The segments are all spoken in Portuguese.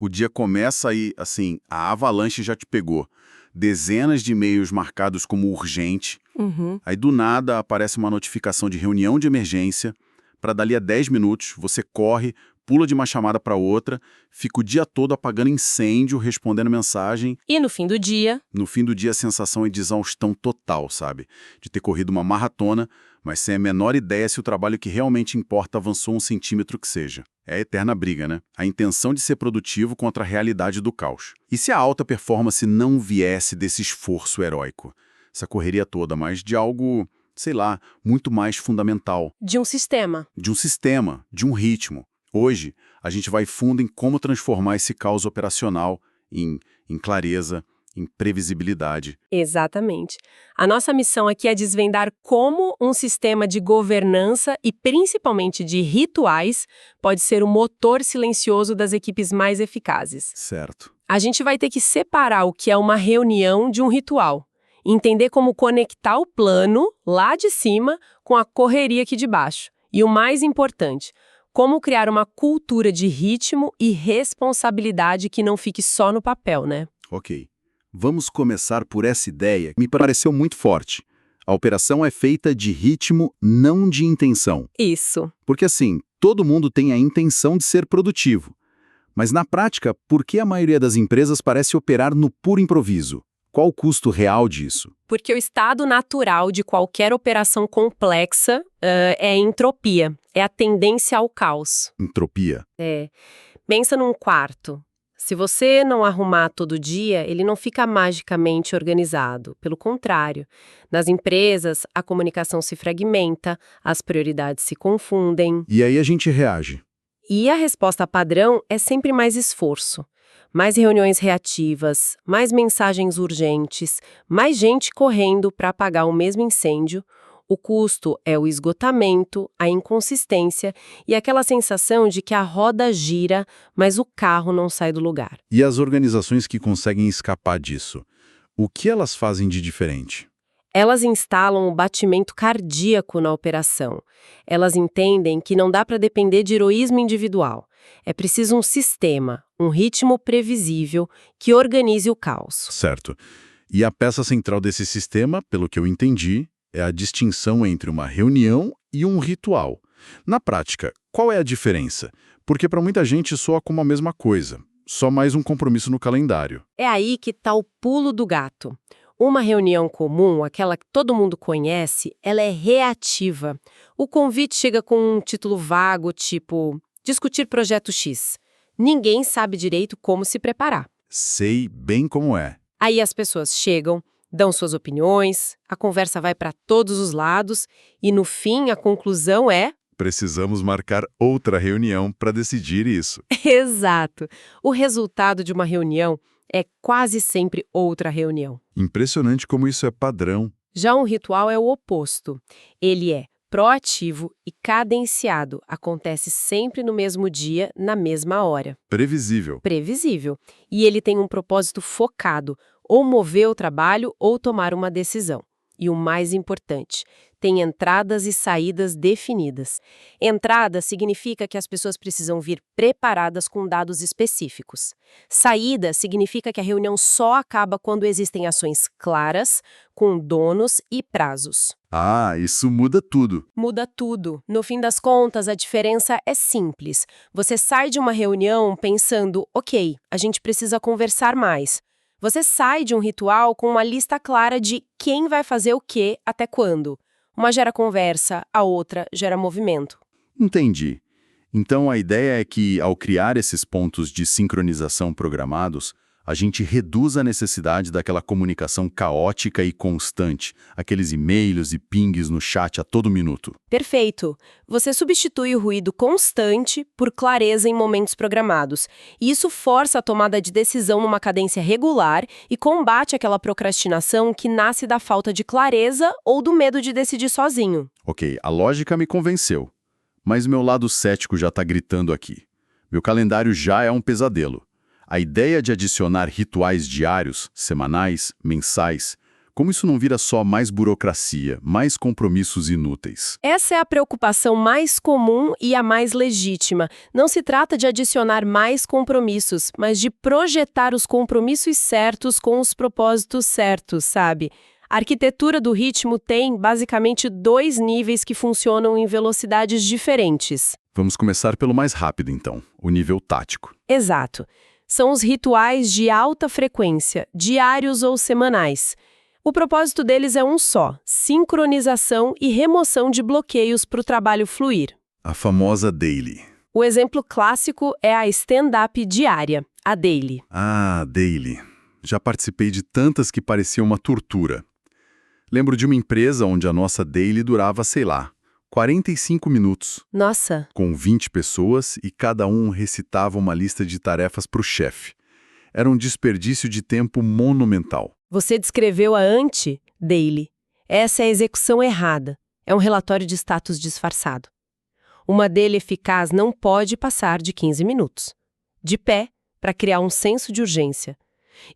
O dia começa aí, assim, a avalanche já te pegou. Dezenas de e-mails marcados como urgente. Uhum. Aí do nada aparece uma notificação de reunião de emergência. Para dali a 10 minutos, você corre, pula de uma chamada para outra, fica o dia todo apagando incêndio, respondendo mensagem. E no fim do dia, No fim do dia, a sensação é de exaustão total, sabe? De ter corrido uma maratona, mas sem a menor ideia se o trabalho que realmente importa avançou um centímetro que seja. É a eterna briga, né? A intenção de ser produtivo contra a realidade do caos. E se a alta performance não viesse desse esforço heróico? Essa correria toda, mas de algo, sei lá, muito mais fundamental. de um sistema. De um sistema, de um ritmo. Hoje, a gente vai fundo em como transformar esse caos operacional em clareza, em previsibilidade. Exatamente. A nossa missão aqui é desvendar como um sistema de governança e principalmente de rituais pode ser o motor silencioso das equipes mais eficazes. Certo. A gente vai ter que separar o que é uma reunião de um ritual. Entender como conectar o plano, lá de cima, com a correria aqui de baixo. E o mais importante, como criar uma cultura de ritmo e responsabilidade que não fique só no papel, né? Ok. Vamos começar por essa ideia que me pareceu muito forte. A operação é feita de ritmo, não de intenção. Isso. Porque assim, todo mundo tem a intenção de ser produtivo. Mas na prática, por que a maioria das empresas parece operar no puro improviso? Qual o custo real disso? Porque o estado natural de qualquer operação complexa é a entropia, é a tendência ao caos. Entropia. Pensa num quarto. Se você não arrumar todo dia, ele não fica magicamente organizado. Pelo contrário, nas empresas, a comunicação se fragmenta, as prioridades se confundem. E aí a gente reage. E a resposta padrão é sempre mais esforço. Mais reuniões reativas, mais mensagens urgentes, mais gente correndo para apagar o mesmo incêndio. O custo é o esgotamento, a inconsistência e aquela sensação de que a roda gira, mas o carro não sai do lugar. E as organizações que conseguem escapar disso? O que elas fazem de diferente? Elas instalam o batimento cardíaco na operação. Elas entendem que não dá para depender de heroísmo individual. É preciso um sistema, um ritmo previsível que organize o caos. Certo. E a peça central desse sistema, pelo que eu entendi, é a distinção entre uma reunião e um ritual. Na prática, qual é a diferença? Porque para muita gente soa como a mesma coisa, só mais um compromisso no calendário. É aí que está o pulo do gato. Uma reunião comum, aquela que todo mundo conhece, ela é reativa. O convite chega com um título vago, tipo discutir projeto X. Ninguém sabe direito como se preparar. Sei bem como é. Aí as pessoas chegam, dão suas opiniões, a conversa vai para todos os lados e, no fim, a conclusão é... Precisamos marcar outra reunião para decidir isso. Exato! O resultado de uma reunião é quase sempre outra reunião. Impressionante como isso é padrão. Já um ritual é o oposto. Ele é proativo e cadenciado. Acontece sempre no mesmo dia, na mesma hora. Previsível. Previsível. E ele tem um propósito focado, ou mover o trabalho ou tomar uma decisão. E o mais importante, tem entradas e saídas definidas. Entrada significa que as pessoas precisam vir preparadas com dados específicos. Saída significa que a reunião só acaba quando existem ações claras, com donos e prazos. Ah, isso muda tudo. Muda tudo. No fim das contas, a diferença é simples. Você sai de uma reunião pensando, ok, a gente precisa conversar mais. Você sai de um ritual com uma lista clara de quem vai fazer o quê, até quando. Uma gera conversa, a outra gera movimento. Entendi. Então a ideia é que, ao criar esses pontos de sincronização programados, a gente reduz a necessidade daquela comunicação caótica e constante, aqueles e-mails e pings no chat a todo minuto. Perfeito. Você substitui o ruído constante por clareza em momentos programados. E isso força a tomada de decisão numa cadência regular e combate aquela procrastinação que nasce da falta de clareza ou do medo de decidir sozinho. Ok, a lógica me convenceu. Mas meu lado cético já está gritando aqui. Meu calendário já é um pesadelo. A ideia de adicionar rituais diários, semanais, mensais, Como isso não vira só mais burocracia, mais compromissos inúteis? Essa é a preocupação mais comum e a mais legítima. Não se trata de adicionar mais compromissos, mas de projetar os compromissos certos com os propósitos certos, sabe? A arquitetura do ritmo tem, basicamente, 2 níveis que funcionam em velocidades diferentes. Vamos começar pelo mais rápido, então, o nível tático. Exato. São os rituais de alta frequência, diários ou semanais. O propósito deles é um só: sincronização e remoção de bloqueios para o trabalho fluir. A famosa daily. O exemplo clássico é a stand-up diária, a daily. Ah, daily. Já participei de tantas que pareciam uma tortura. Lembro de uma empresa onde a nossa daily durava, sei lá, 45 minutos. Nossa! Com 20 pessoas e cada um recitava uma lista de tarefas para o chefe. Era um desperdício de tempo monumental. Você descreveu a anti-daily. Essa é a execução errada. É um relatório de status disfarçado. Uma daily eficaz não pode passar de 15 minutos. De pé, para criar um senso de urgência.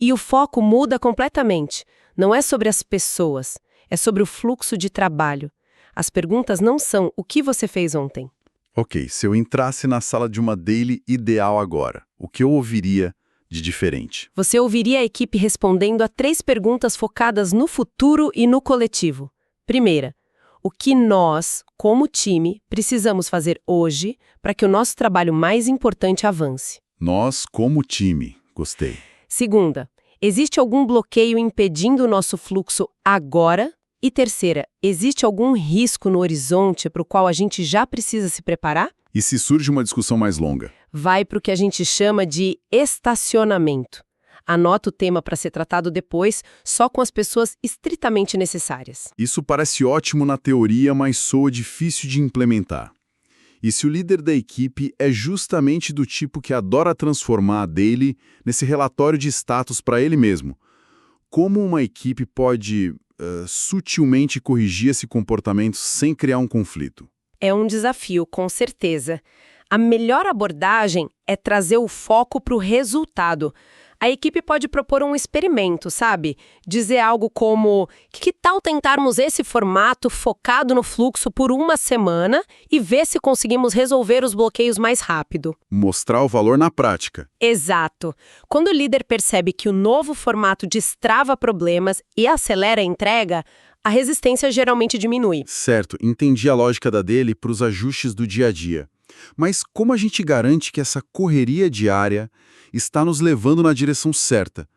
E o foco muda completamente. Não é sobre as pessoas, é sobre o fluxo de trabalho. As perguntas não são o que você fez ontem. Ok, se eu entrasse na sala de uma daily ideal agora, o que eu ouviria de diferente? Você ouviria a equipe respondendo a 3 perguntas focadas no futuro e no coletivo. Primeira, o que nós, como time, precisamos fazer hoje para que o nosso trabalho mais importante avance? Nós, como time. Gostei. Segunda, existe algum bloqueio impedindo o nosso fluxo agora? E terceira, existe algum risco no horizonte para o qual a gente já precisa se preparar? E se surge uma discussão mais longa? Vai para o que a gente chama de estacionamento. Anota o tema para ser tratado depois, só com as pessoas estritamente necessárias. Isso parece ótimo na teoria, mas soa difícil de implementar. E se o líder da equipe é justamente do tipo que adora transformar a daily nesse relatório de status para ele mesmo, como uma equipe pode sutilmente corrigir esse comportamento sem criar um conflito? É um desafio, com certeza. A melhor abordagem é trazer o foco para o resultado. A equipe pode propor um experimento, sabe? Dizer algo como: que tal tentarmos esse formato focado no fluxo por uma semana e ver se conseguimos resolver os bloqueios mais rápido? Mostrar o valor na prática. Exato. Quando o líder percebe que o novo formato destrava problemas e acelera a entrega, a resistência geralmente diminui. Certo, entendi a lógica da dele para os ajustes do dia a dia. Mas como a gente garante que essa correria diária está nos levando na direção certa?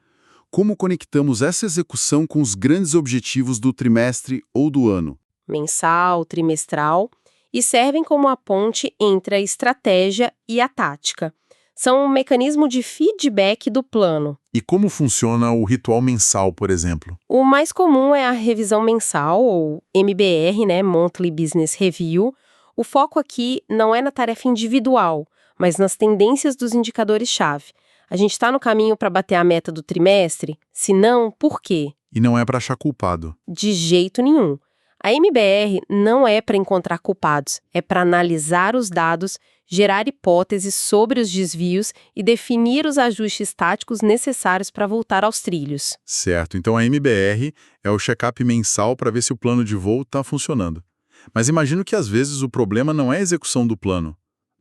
Como conectamos essa execução com os grandes objetivos do trimestre ou do ano? Mensal, trimestral, e servem como a ponte entre a estratégia e a tática. São um mecanismo de feedback do plano. E como funciona o ritual mensal, por exemplo? O mais comum é a revisão mensal, ou MBR, né, Monthly Business Review. O foco aqui não é na tarefa individual, mas nas tendências dos indicadores-chave. A gente está no caminho para bater a meta do trimestre? Se não, por quê? E não é para achar culpado. De jeito nenhum. A MBR não é para encontrar culpados, é para analisar os dados, gerar hipóteses sobre os desvios e definir os ajustes táticos necessários para voltar aos trilhos. Certo, então a MBR é o check-up mensal para ver se o plano de voo está funcionando. Mas imagino que às vezes o problema não é a execução do plano,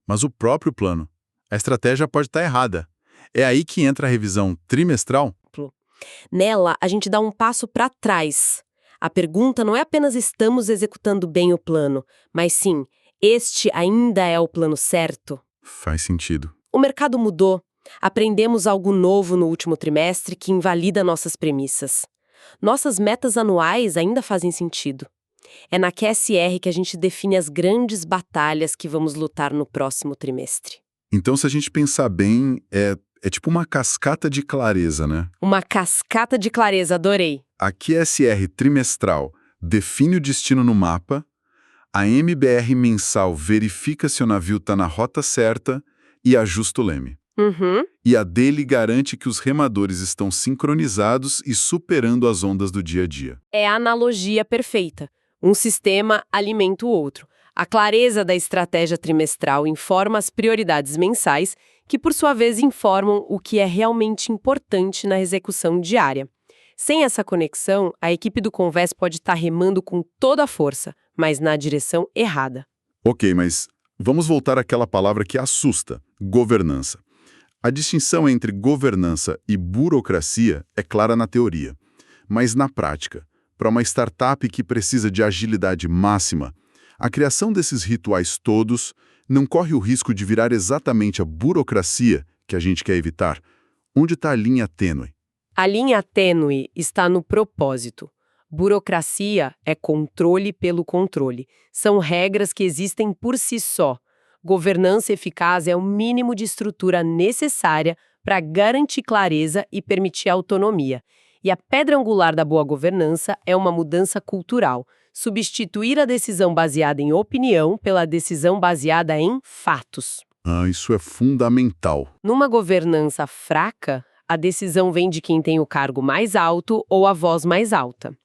mas o próprio plano. A estratégia pode estar errada. É aí que entra a revisão trimestral? Nela, a gente dá um passo para trás. A pergunta não é apenas estamos executando bem o plano, mas sim, este ainda é o plano certo? Faz sentido. O mercado mudou. Aprendemos algo novo no último trimestre que invalida nossas premissas. Nossas metas anuais ainda fazem sentido. É na QSR que a gente define as grandes batalhas que vamos lutar no próximo trimestre. Então, se a gente pensar bem, é tipo uma cascata de clareza, né? Uma cascata de clareza, adorei. A QSR trimestral define o destino no mapa, a MBR mensal verifica se o navio está na rota certa e ajusta o leme. Uhum. E a dele garante que os remadores estão sincronizados e superando as ondas do dia a dia. É a analogia perfeita. Um sistema alimenta o outro. A clareza da estratégia trimestral informa as prioridades mensais, que por sua vez informam o que é realmente importante na execução diária. Sem essa conexão, a equipe do Convés pode estar remando com toda a força, mas na direção errada. Ok, mas vamos voltar àquela palavra que assusta, governança. A distinção entre governança e burocracia é clara na teoria, mas na prática, para uma startup que precisa de agilidade máxima, a criação desses rituais todos não corre o risco de virar exatamente a burocracia que a gente quer evitar? Onde está a linha tênue? A linha tênue está no propósito. Burocracia é controle pelo controle. São regras que existem por si só. Governança eficaz é o mínimo de estrutura necessária para garantir clareza e permitir autonomia. E a pedra angular da boa governança é uma mudança cultural. Substituir a decisão baseada em opinião pela decisão baseada em fatos. Isso é fundamental. Numa governança fraca, a decisão vem de quem tem o cargo mais alto ou a voz mais alta.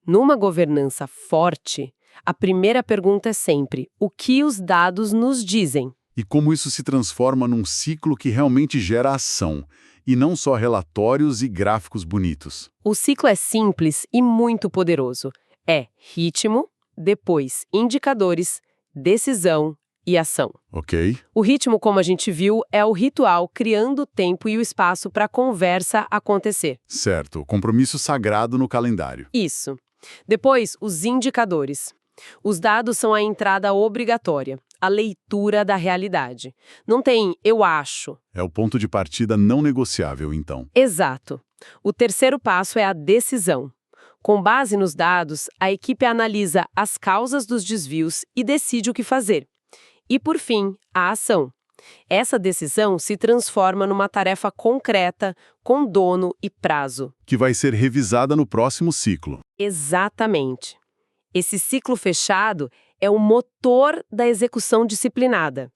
Numa governança forte, a primeira pergunta é sempre: o que os dados nos dizem? E como isso se transforma num ciclo que realmente gera ação, e não só relatórios e gráficos bonitos. O ciclo é simples e muito poderoso. É ritmo, depois indicadores, decisão e ação. Ok. O ritmo, como a gente viu, é o ritual criando o tempo e o espaço para a conversa acontecer. Certo, compromisso sagrado no calendário. Isso. Depois, os indicadores. Os dados são a entrada obrigatória, a leitura da realidade. Não tem eu acho. É o ponto de partida não negociável, então. Exato. O terceiro passo é a decisão. Com base nos dados, a equipe analisa as causas dos desvios e decide o que fazer. E, por fim, a ação. Essa decisão se transforma numa tarefa concreta, com dono e prazo. Que vai ser revisada no próximo ciclo. Exatamente. Esse ciclo fechado é o motor da execução disciplinada.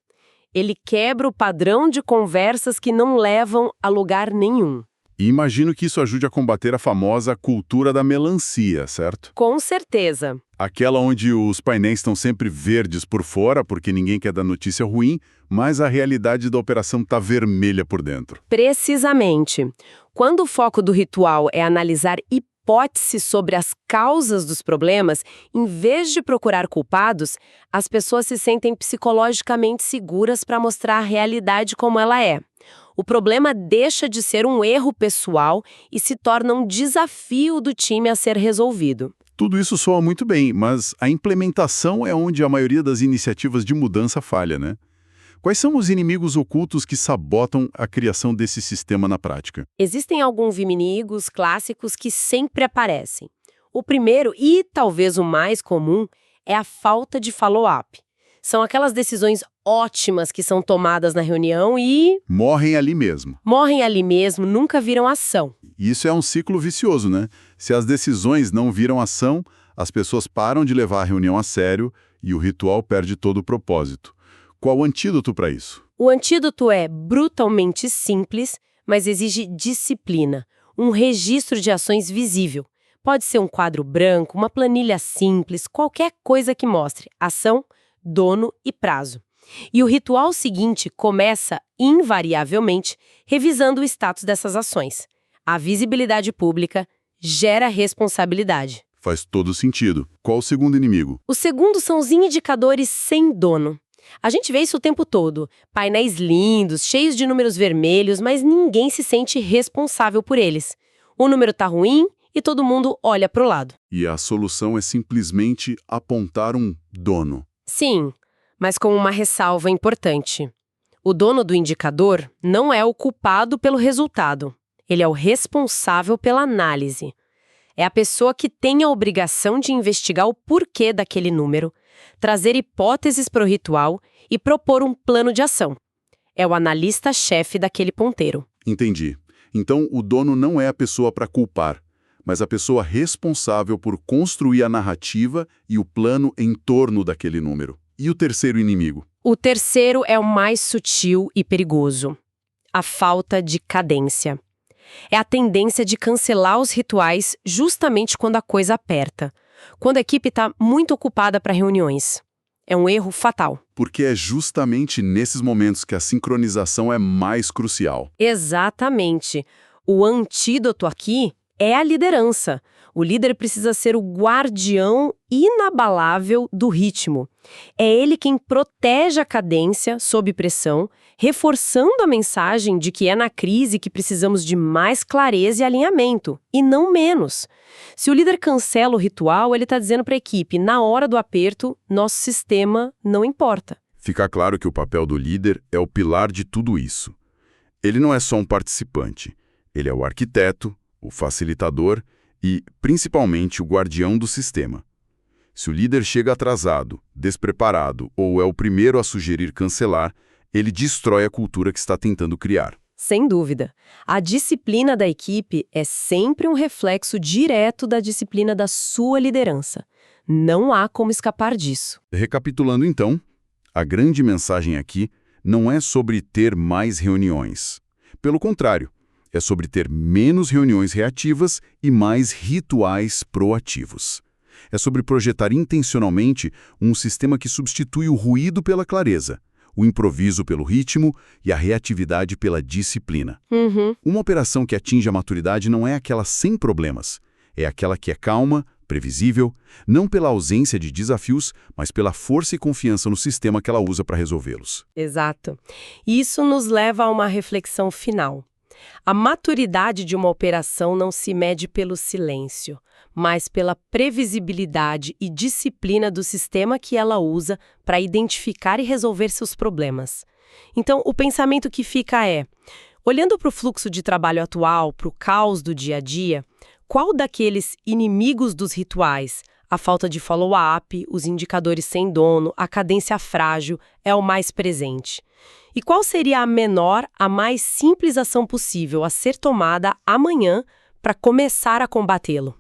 Ele quebra o padrão de conversas que não levam a lugar nenhum. E imagino que isso ajude a combater a famosa cultura da melancia, certo? Com certeza. Aquela onde os painéis estão sempre verdes por fora, porque ninguém quer dar notícia ruim, mas a realidade da operação está vermelha por dentro. Precisamente. Quando o foco do ritual é analisar hipóteses sobre as causas dos problemas, em vez de procurar culpados, as pessoas se sentem psicologicamente seguras para mostrar a realidade como ela é. O problema deixa de ser um erro pessoal e se torna um desafio do time a ser resolvido. Tudo isso soa muito bem, mas a implementação é onde a maioria das iniciativas de mudança falha, né? Quais são os inimigos ocultos que sabotam a criação desse sistema na prática? Existem alguns inimigos clássicos que sempre aparecem. O primeiro, e talvez o mais comum, é a falta de follow-up. São aquelas decisões ótimas que são tomadas na reunião e... Morrem ali mesmo. Morrem ali mesmo, nunca viram ação. Isso é um ciclo vicioso, né? Se as decisões não viram ação, as pessoas param de levar a reunião a sério e o ritual perde todo o propósito. Qual o antídoto para isso? O antídoto é brutalmente simples, mas exige disciplina, um registro de ações visível. Pode ser um quadro branco, uma planilha simples, qualquer coisa que mostre ação, dono e prazo. E o ritual seguinte começa, invariavelmente, revisando o status dessas ações. A visibilidade pública gera responsabilidade. Faz todo sentido. Qual o segundo inimigo? O segundo são os indicadores sem dono. A gente vê isso o tempo todo. Painéis lindos, cheios de números vermelhos, mas ninguém se sente responsável por eles. O número tá ruim e todo mundo olha pro lado. E a solução é simplesmente apontar um dono. Sim, mas com uma ressalva importante. O dono do indicador não é o culpado pelo resultado. Ele é o responsável pela análise. É a pessoa que tem a obrigação de investigar o porquê daquele número, trazer hipóteses para o ritual e propor um plano de ação. É o analista-chefe daquele ponteiro. Entendi. Então, o dono não é a pessoa para culpar, mas a pessoa responsável por construir a narrativa e o plano em torno daquele número. E o terceiro inimigo? O terceiro é o mais sutil e perigoso. A falta de cadência. É a tendência de cancelar os rituais justamente quando a coisa aperta, quando a equipe está muito ocupada para reuniões. É um erro fatal. Porque é justamente nesses momentos que a sincronização é mais crucial. Exatamente. O antídoto aqui é a liderança. O líder precisa ser o guardião inabalável do ritmo. É ele quem protege a cadência sob pressão, reforçando a mensagem de que é na crise que precisamos de mais clareza e alinhamento, e não menos. Se o líder cancela o ritual, ele está dizendo para a equipe, na hora do aperto, nosso sistema não importa. Fica claro que o papel do líder é o pilar de tudo isso. Ele não é só um participante, ele é o arquiteto, o facilitador e, principalmente, o guardião do sistema. Se o líder chega atrasado, despreparado ou é o primeiro a sugerir cancelar, ele destrói a cultura que está tentando criar. Sem dúvida. A disciplina da equipe é sempre um reflexo direto da disciplina da sua liderança. Não há como escapar disso. Recapitulando então, a grande mensagem aqui não é sobre ter mais reuniões. Pelo contrário, é sobre ter menos reuniões reativas e mais rituais proativos. É sobre projetar intencionalmente um sistema que substitui o ruído pela clareza, o improviso pelo ritmo e a reatividade pela disciplina. Uma operação que atinge a maturidade não é aquela sem problemas, é aquela que é calma, previsível, não pela ausência de desafios, mas pela força e confiança no sistema que ela usa para resolvê-los. Exato. Isso nos leva a uma reflexão final. A maturidade de uma operação não se mede pelo silêncio, mas pela previsibilidade e disciplina do sistema que ela usa para identificar e resolver seus problemas. Então, o pensamento que fica é, olhando para o fluxo de trabalho atual, para o caos do dia a dia, qual daqueles inimigos dos rituais, a falta de follow-up, os indicadores sem dono, a cadência frágil, é o mais presente? E qual seria a menor, a mais simples ação possível a ser tomada amanhã para começar a combatê-lo?